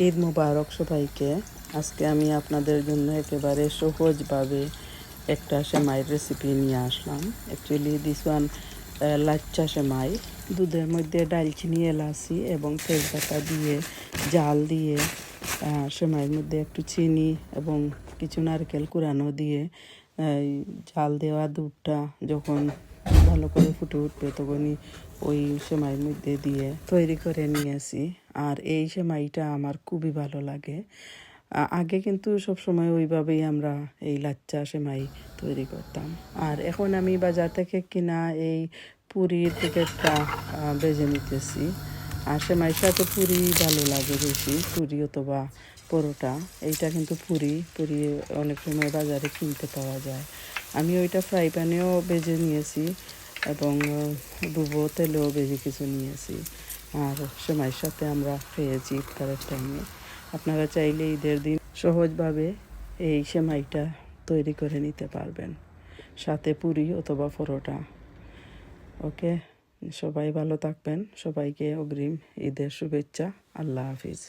ঈদ মুবারক সবাইকে। আজকে আমি আপনাদের জন্য একেবারে সহজভাবে একটা সেমাইয়ের রেসিপি নিয়ে আসলাম। অ্যাকচুয়ালি দিস ওয়ান লাচ্চা সেমাই। দুধের মধ্যে ডালচিনি, এলাচি এবং তেজপাতা দিয়ে জাল দিয়ে সেমাইয়ের মধ্যে একটু চিনি এবং কিছু নারকেল কুড়ানো দিয়ে জাল দেওয়া দুধটা যখন ভালো করে ফুটে উঠবে তখনই ওই সেমাইয়ের মধ্যে দিয়ে তৈরি করে নিয়েছি। আর এই সেমাইটা আমার খুবই ভালো লাগে। আগে কিন্তু সব সময় ওইভাবেই আমরা এই লাচ্চা সেমাই তৈরি করতাম। আর এখন আমি বাজার থেকে কিনা এই পুরির প্যাকেটটা বেজে নিতেছি। আর সেমাইয়ের সাথে পুরি ভালো লাগে বেশি, পুরি অথবা পরোটা। এইটা কিন্তু পুরি অনেক সময় বাজারে কিনতে পাওয়া যায়। আমি ওইটা ফ্রাই প্যানেও বেজে নিয়েছি এবং ডুবো তেলেও বেজে কিছু নিয়েছি। আর সেমাইয়ের সাথে আমরা খেয়েছি ইফতারের টাইমে। আপনারা চাইলে ঈদের দিন সহজভাবে এই সেমাইটা তৈরি করে নিতে পারবেন, সাথে পুরি অথবা পরোটা। ওকে, সবাই ভালো থাকবেন। সবাইকে অগ্রিম ঈদের শুভেচ্ছা। আল্লাহ হাফিজ।